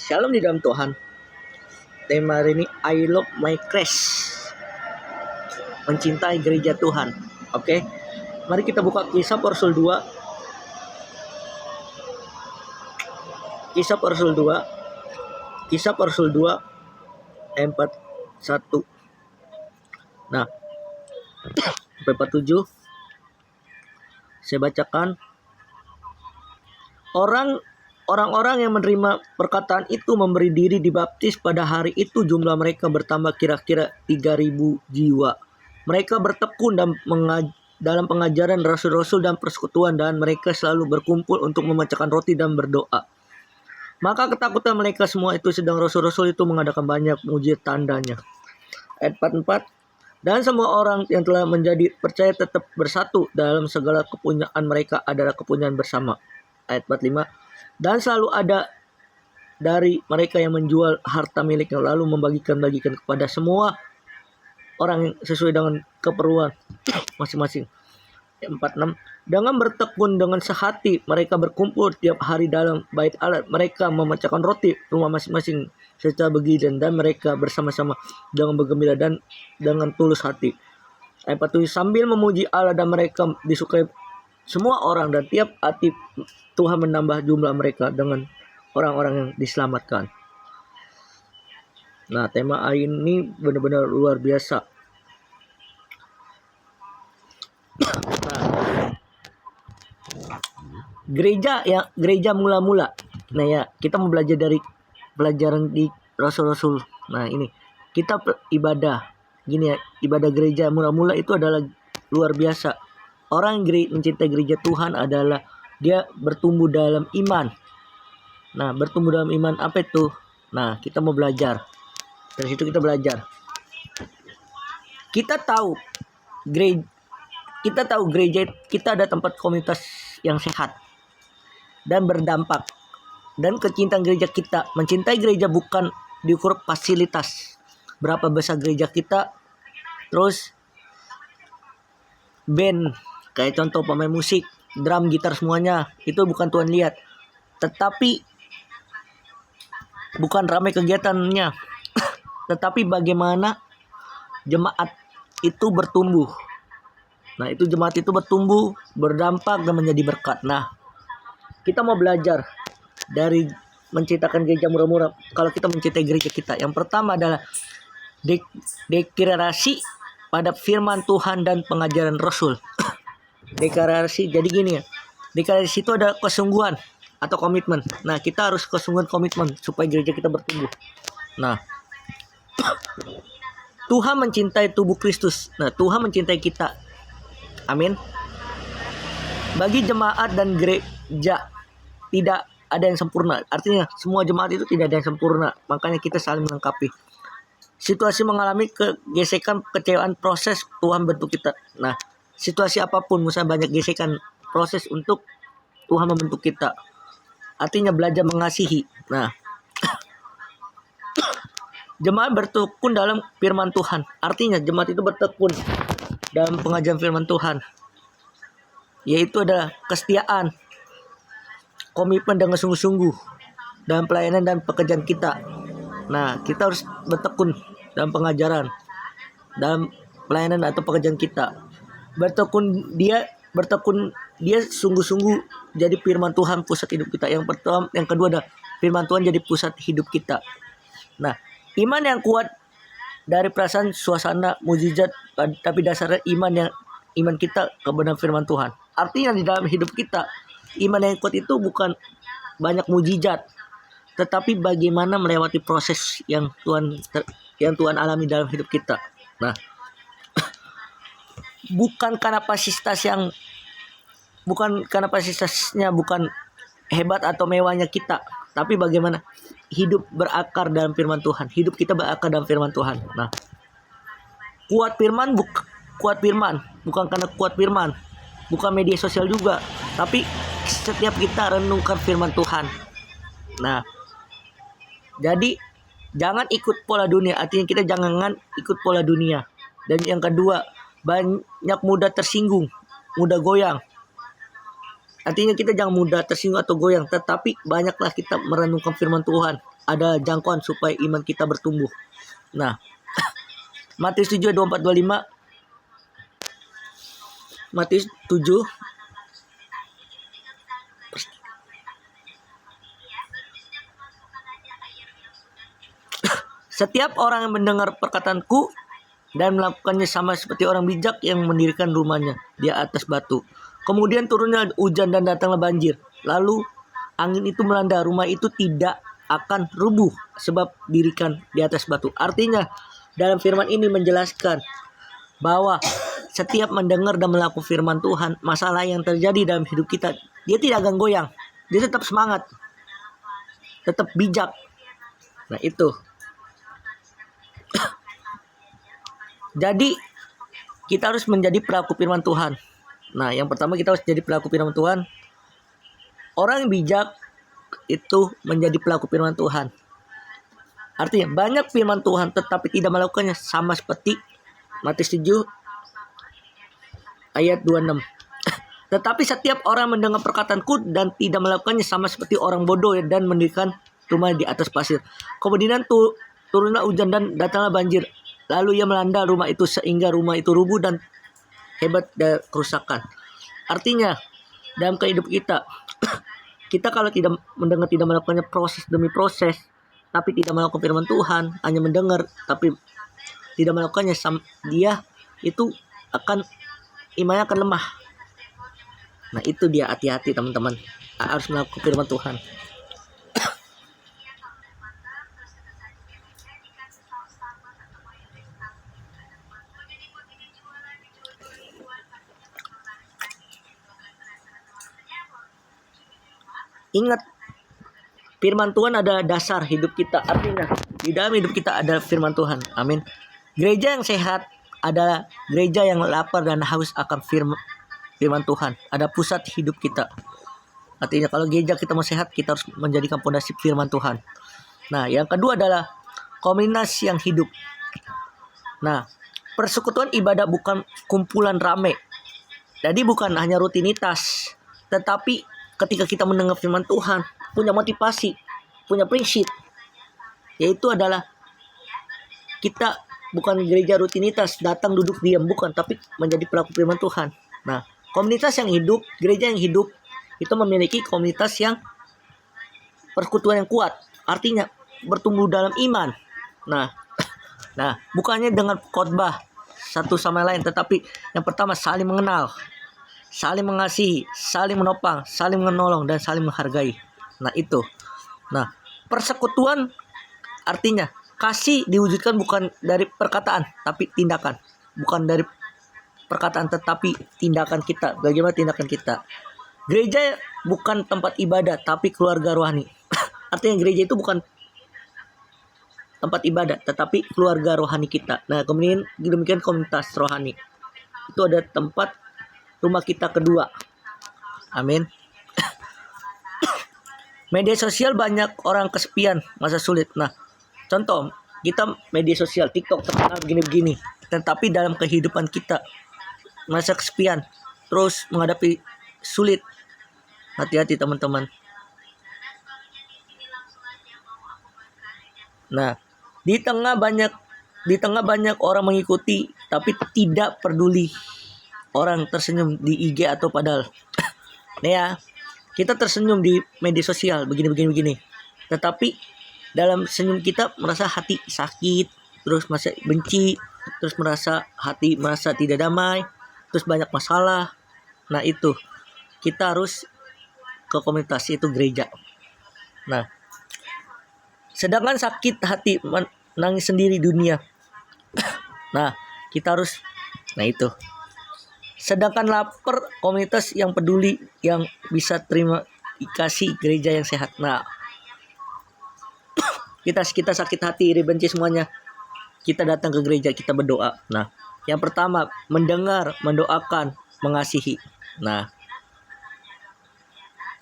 Shalom di dalam Tuhan. Tema hari ini I love my Christ. Mencintai gereja Tuhan. Oke. Mari kita buka Kisah para Rasul 2. Kisah para Rasul 2. Kisah para Rasul 2 ayat 41. Nah, sampai 47 saya bacakan. Orang-orang yang menerima perkataan itu memberi diri dibaptis. Pada hari itu jumlah mereka bertambah kira-kira 3.000 jiwa. Mereka bertekun dalam pengajaran rasul-rasul dan persekutuan, dan mereka selalu berkumpul untuk memecahkan roti dan berdoa. Maka ketakutan mereka semua itu, sedang rasul-rasul itu mengadakan banyak mujizat tandanya. Ayat 44. Dan semua orang yang telah menjadi percaya tetap bersatu dalam segala kepunyaan mereka adalah kepunyaan bersama. Ayat 45. Dan selalu ada dari mereka yang menjual harta miliknya lalu membagikan kepada semua orang yang sesuai dengan keperluan masing-masing. 46. Dengan bertekun dengan sehati mereka berkumpul tiap hari dalam bait Allah. Mereka memecahkan roti rumah masing-masing secara bergiliran, dan mereka bersama-sama dengan bergembira dan dengan tulus hati. Ayat 47. Sambil memuji Allah, dan mereka disukai semua orang, dan tiap hati Tuhan menambah jumlah mereka dengan orang-orang yang diselamatkan. Nah, tema hari ini benar-benar luar biasa. Nah, gereja mula-mula. Nah ya, kita mau belajar dari pelajaran di Rasul-Rasul. Nah ini, kita ibadah. Gini ya, ibadah gereja mula-mula itu adalah luar biasa. Orang yang mencintai gereja Tuhan adalah dia bertumbuh dalam iman. Nah, bertumbuh dalam iman apa itu? Nah, kita mau belajar. Dari situ kita belajar. Kita tahu gereja kita ada tempat komunitas yang sehat dan berdampak. Dan kecintaan gereja kita, mencintai gereja bukan diukur fasilitas. Berapa besar gereja kita, terus band, kayak contoh pemain musik, drum, gitar, semuanya itu bukan Tuhan lihat. Tetapi bukan ramai kegiatannya, tetapi bagaimana jemaat itu bertumbuh. Nah, itu jemaat itu bertumbuh, berdampak, dan menjadi berkat. Nah, kita mau belajar dari menciptakan gereja murah-murah. Kalau kita mencintai gereja kita, yang pertama adalah deklarasi pada firman Tuhan dan pengajaran Rasul. Deklarasi, jadi gini ya. Deklarasi itu ada kesungguhan atau komitmen. Nah, kita harus kesungguhan, komitmen supaya gereja kita bertumbuh. Nah, Tuhan mencintai tubuh Kristus. Nah, Tuhan mencintai kita. Amin. Bagi jemaat dan gereja tidak ada yang sempurna. Artinya semua jemaat itu tidak ada yang sempurna. Makanya kita saling melengkapi. Situasi mengalami gesekan, kecewaan, proses Tuhan bentuk kita. Nah, situasi apapun, misalnya banyak gesekan, proses untuk Tuhan membentuk kita. Artinya belajar mengasihi. Nah, jemaat bertekun dalam firman Tuhan. Artinya jemaat itu bertekun dalam pengajaran firman Tuhan. Yaitu adalah kesetiaan, komitmen dengan sungguh-sungguh dalam pelayanan dan pekerjaan kita. Nah, kita harus bertekun dalam pengajaran, dalam pelayanan atau pekerjaan kita. Bertekun dia sungguh-sungguh jadi firman Tuhan pusat hidup kita. Yang pertama, yang kedua adalah firman Tuhan jadi pusat hidup kita. Nah, iman yang kuat dari perasaan, suasana, mujizat, tapi dasarnya iman kita kebenaran firman Tuhan. Artinya di dalam hidup kita, iman yang kuat itu bukan banyak mujizat, tetapi bagaimana melewati proses yang Tuhan alami dalam hidup kita. Nah, bukan karena kapasitasnya bukan hebat atau mewahnya kita, tapi bagaimana hidup berakar dalam firman Tuhan. Hidup kita berakar dalam firman Tuhan. Nah, kuat firman bukan karena kuat firman, bukan media sosial juga, tapi setiap kita renungkan firman Tuhan. Nah, jadi jangan ikut pola dunia. Artinya kita jangan ikut pola dunia. Dan yang kedua, banyak mudah tersinggung, mudah goyang. Artinya kita jangan mudah tersinggung atau goyang, tetapi banyaklah kita merenungkan firman Tuhan. Ada jangkauan supaya iman kita bertumbuh. Nah, Matius 7, 24, 25. Matius 7. Setiap orang yang mendengar perkataanku dan melakukannya sama seperti orang bijak yang mendirikan rumahnya di atas batu. Kemudian turunnya hujan dan datanglah banjir. Lalu angin itu melanda, rumah itu tidak akan rubuh sebab dirikan di atas batu. Artinya dalam firman ini menjelaskan bahwa setiap mendengar dan melakukan firman Tuhan, masalah yang terjadi dalam hidup kita, dia tidak akan goyang. Dia tetap semangat, tetap bijak. Nah itu. Jadi kita harus menjadi pelaku firman Tuhan. Nah, yang pertama kita harus jadi pelaku firman Tuhan. Orang yang bijak itu menjadi pelaku firman Tuhan. Artinya banyak firman Tuhan tetapi tidak melakukannya, sama seperti Matius 7 ayat 26. Tetapi setiap orang mendengar perkataanku dan tidak melakukannya sama seperti orang bodoh dan mendirikan rumah di atas pasir. Kemudian turunlah hujan dan datanglah banjir. Lalu ia melanda rumah itu sehingga rumah itu rubuh dan hebat dan kerusakan. Artinya dalam kehidupan kita, kita kalau tidak mendengar, tidak melakukannya proses demi proses, tapi tidak melakukan firman Tuhan, hanya mendengar tapi tidak melakukannya, dia itu akan imannya akan lemah. Nah itu dia, hati-hati teman-teman, harus melakukan firman Tuhan. Ingat, firman Tuhan adalah dasar hidup kita. Artinya di dalam hidup kita ada firman Tuhan. Amin. Gereja yang sehat adalah gereja yang lapar dan haus akan firman Tuhan. Ada pusat hidup kita. Artinya kalau gereja kita mau sehat, kita harus menjadikan pondasi firman Tuhan. Nah, yang kedua adalah komunitas yang hidup. Nah, persekutuan ibadah bukan kumpulan rame. Jadi bukan hanya rutinitas, tetapi ketika kita mendengar firman Tuhan, punya motivasi, punya prinsip, yaitu adalah kita bukan gereja rutinitas, datang duduk diam, bukan, tapi menjadi pelaku firman Tuhan. Nah, komunitas yang hidup, gereja yang hidup, itu memiliki komunitas yang persekutuan yang kuat, artinya bertumbuh dalam iman. Nah, bukannya dengan khotbah satu sama lain, tetapi yang pertama saling mengenal, saling mengasihi, saling menopang, saling menolong, dan saling menghargai. Nah itu. Nah, persekutuan artinya kasih diwujudkan bukan dari perkataan tapi tindakan. Bukan dari perkataan tetapi tindakan kita. Bagaimana tindakan kita? Gereja bukan tempat ibadah tapi keluarga rohani. Artinya gereja itu bukan tempat ibadah tetapi keluarga rohani kita. Nah, kemudian demikian komunitas rohani. Itu ada tempat rumah kita kedua. Amin. Media sosial banyak orang kesepian masa sulit. Nah, contoh kita media sosial TikTok terkenal begini-begini, tetapi dalam kehidupan kita masa kesepian, terus menghadapi sulit. Hati-hati teman-teman. Nah, di tengah banyak orang mengikuti tapi tidak peduli. Orang tersenyum di IG atau padahal nih ya, kita tersenyum di media sosial begini. Tetapi dalam senyum kita merasa hati sakit, terus merasa benci, terus merasa tidak damai, terus banyak masalah. Nah itu, kita harus ke komunitas, itu gereja. Nah, sedangkan sakit hati menangis sendiri dunia. Nah, kita harus, nah itu. Sedangkan lapar komunitas yang peduli, yang bisa terima kasih, gereja yang sehat. Nah, kita sakit hati, iri, benci semuanya, kita datang ke gereja, kita berdoa. Nah, yang pertama mendengar, mendoakan, mengasihi. Nah,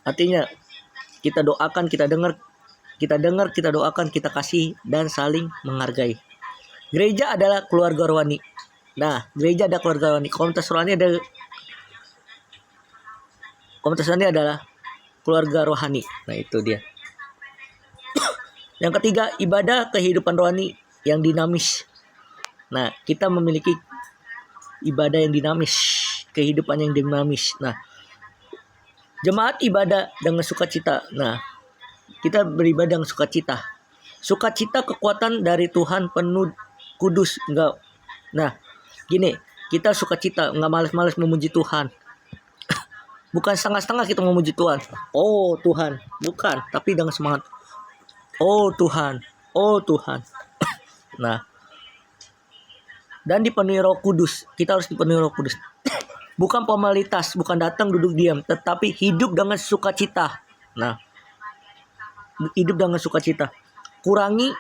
artinya kita doakan, kita dengar, kita doakan, kita kasih, dan saling menghargai. Gereja adalah keluarga rohani. Nah, gereja ada keluarga rohani, komunitas rohani ada komunitas rohani adalah keluarga rohani. Nah itu dia. Yang ketiga, ibadah kehidupan rohani yang dinamis. Nah, kita memiliki ibadah yang dinamis, kehidupan yang dinamis. Nah, jemaat ibadah dengan sukacita. Nah, kita beribadah dengan sukacita. Sukacita kekuatan dari Tuhan penuh kudus. Enggak. Nah, gini, kita sukacita, enggak malas-malas memuji Tuhan. Bukan setengah-setengah kita memuji Tuhan. Oh Tuhan, bukan, tapi dengan semangat. Oh Tuhan, oh Tuhan. Nah, dan dipenuhi Roh Kudus. Kita harus dipenuhi Roh Kudus. Bukan formalitas, bukan datang duduk diam, tetapi hidup dengan sukacita. Nah, hidup dengan sukacita. Kurangi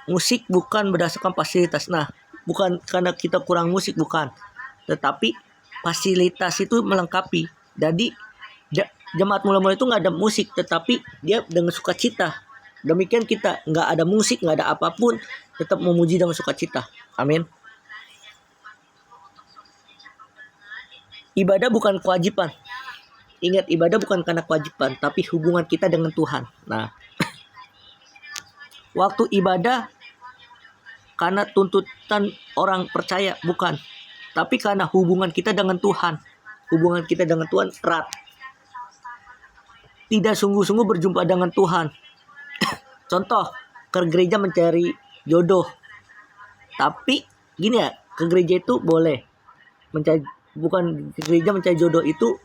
musik bukan berdasarkan fasilitas. Nah, bukan karena kita kurang musik, bukan. Tetapi fasilitas itu melengkapi. Jadi jemaat mula-mula itu nggak ada musik, tetapi dia dengan sukacita. Demikian kita nggak ada musik, nggak ada apapun, tetap memuji dengan sukacita. Amin. Ibadah bukan kewajiban. Ingat, ibadah bukan karena kewajiban, tapi hubungan kita dengan Tuhan. Nah, waktu ibadah karena tuntutan orang percaya, bukan. Tapi karena hubungan kita dengan Tuhan. Hubungan kita dengan Tuhan erat. Tidak sungguh-sungguh berjumpa dengan Tuhan. Contoh, ke gereja mencari jodoh. Tapi gini ya, ke gereja itu boleh. Bukan ke gereja mencari jodoh itu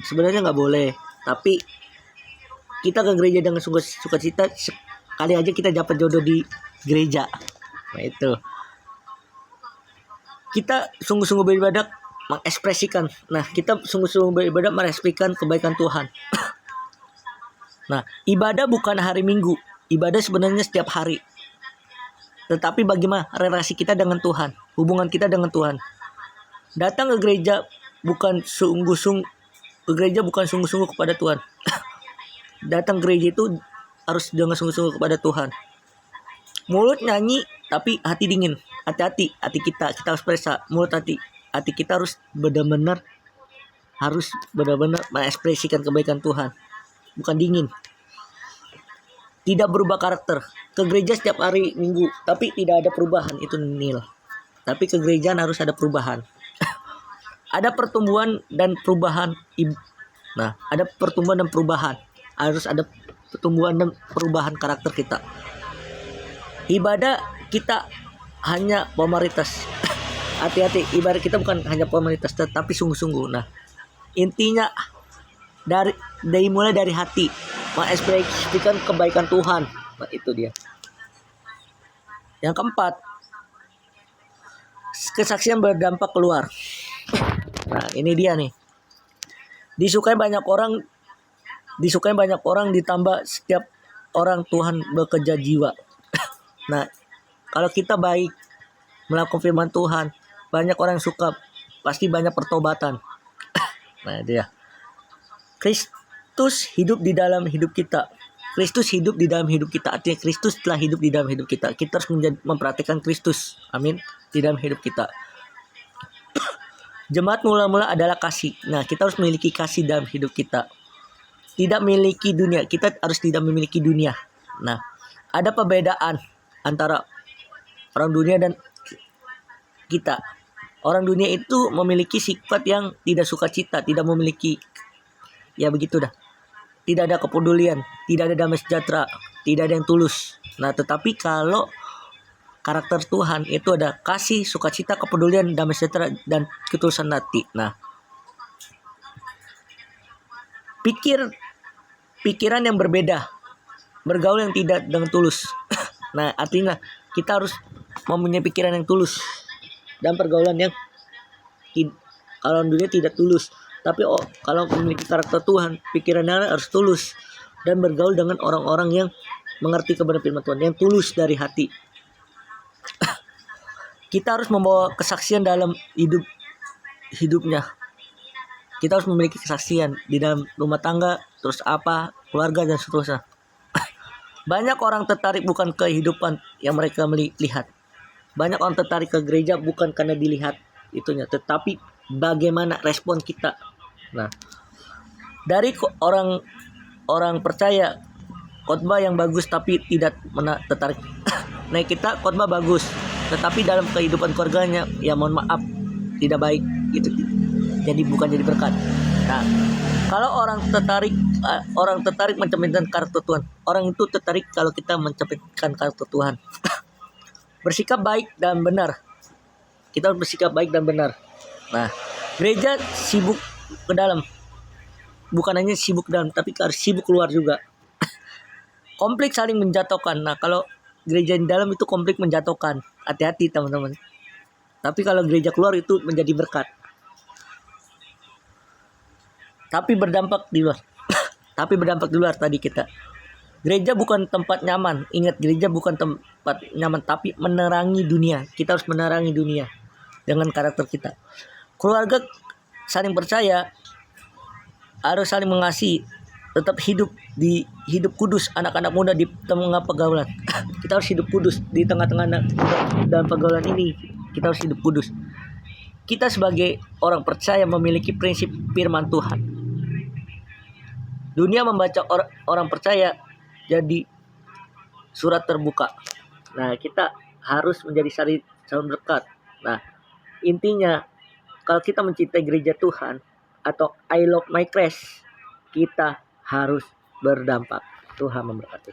sebenarnya nggak boleh. Tapi kita ke gereja dengan sukacita, sekali aja kita dapat jodoh di gereja. Nah itu. Kita sungguh-sungguh beribadah mengekspresikan. Nah, kita sungguh-sungguh beribadah merekspresikan kebaikan Tuhan. Nah, ibadah bukan hari Minggu. Ibadah sebenarnya setiap hari. Tetapi bagaimana relasi kita dengan Tuhan, hubungan kita dengan Tuhan. Datang ke gereja bukan sungguh-sungguh kepada Tuhan. Datang ke gereja itu harus dengan sungguh-sungguh kepada Tuhan. Mulut nyanyi tapi hati dingin. Hati-hati, hati kita harus periksa. Mulut hati kita harus benar-benar mengekspresikan kebaikan Tuhan. Bukan dingin. Tidak berubah karakter. Ke gereja setiap hari Minggu, tapi tidak ada perubahan, itu nil. Tapi ke gereja harus ada perubahan. Ada pertumbuhan dan perubahan. Nah, ada pertumbuhan dan perubahan. Harus ada pertumbuhan dan perubahan karakter kita. Ibadah kita hanya formalitas. Hati-hati, ibadah kita bukan hanya formalitas, tetapi sungguh-sungguh. Nah, intinya mulai dari hati, mengekspresikan kebaikan Tuhan. Nah, itu dia. Yang keempat, kesaksian berdampak keluar. Nah, ini dia nih. Disukai banyak orang ditambah setiap orang Tuhan bekerja jiwa. Nah, kalau kita baik melakukan firman Tuhan, banyak orang yang suka, pasti banyak pertobatan. Nah, dia. Kristus hidup di dalam hidup kita. Kristus hidup di dalam hidup kita. Artinya Kristus telah hidup di dalam hidup kita. Kita harus memperhatikan Kristus. Amin. Di dalam hidup kita. Jemaat mula-mula adalah kasih. Nah, kita harus memiliki kasih dalam hidup kita. Tidak memiliki dunia. Kita harus tidak memiliki dunia. Nah, ada perbedaan antara orang dunia dan kita. Orang dunia itu memiliki sifat yang tidak sukacita, tidak memiliki, ya begitu dah. Tidak ada kepedulian, tidak ada damai sejahtera, tidak ada yang tulus. Nah, tetapi kalau karakter Tuhan itu ada kasih, sukacita, kepedulian, damai sejahtera, dan ketulusan hati. Nah, pikiran yang berbeda, bergaul yang tidak dengan tulus. Nah, artinya kita harus mempunyai pikiran yang tulus dan pergaulan yang kalau dunia tidak tulus. Tapi kalau memiliki karakter Tuhan, pikirannya harus tulus dan bergaul dengan orang-orang yang mengerti kebenaran firman Tuhan, yang tulus dari hati. Kita harus membawa kesaksian dalam hidupnya. Kita harus memiliki kesaksian di dalam rumah tangga, terus keluarga dan seterusnya. Banyak orang tertarik bukan kehidupan yang mereka lihat. Banyak orang tertarik ke gereja bukan karena dilihat itunya, tetapi bagaimana respon kita. Nah, Dari orang percaya khotbah yang bagus tapi tidak tertarik. Nah, kita khotbah bagus, tetapi dalam kehidupan keluarganya ya mohon maaf tidak baik gitu. Jadi bukan jadi berkat. Nah, kalau orang tertarik mencerminkan karakter Tuhan. Orang itu tertarik kalau kita mencerminkan karakter Tuhan. Bersikap baik dan benar. Kita harus bersikap baik dan benar. Nah, gereja sibuk ke dalam. Bukan hanya sibuk ke dalam, tapi harus sibuk keluar juga. Konflik saling menjatuhkan. Nah, kalau gereja di dalam itu konflik menjatuhkan. Hati-hati teman-teman. Tapi kalau gereja keluar itu menjadi berkat. Tapi berdampak di luar. Tapi berdampak di luar tadi kita. Gereja bukan tempat nyaman. Ingat, gereja bukan tempat nyaman, tapi menerangi dunia. Kita harus menerangi dunia dengan karakter kita. Keluarga saling percaya, harus saling mengasihi, tetap hidup kudus. Anak-anak muda di tengah pergaulan. Kita harus hidup kudus di tengah-tengah dalam pergaulan ini. Kita harus hidup kudus. Kita sebagai orang percaya memiliki prinsip firman Tuhan. Dunia membaca orang percaya jadi surat terbuka. Nah, kita harus menjadi saling berkat. Nah, intinya kalau kita mencintai gereja Tuhan atau I love my Christ, kita harus berdampak. Tuhan memberkati.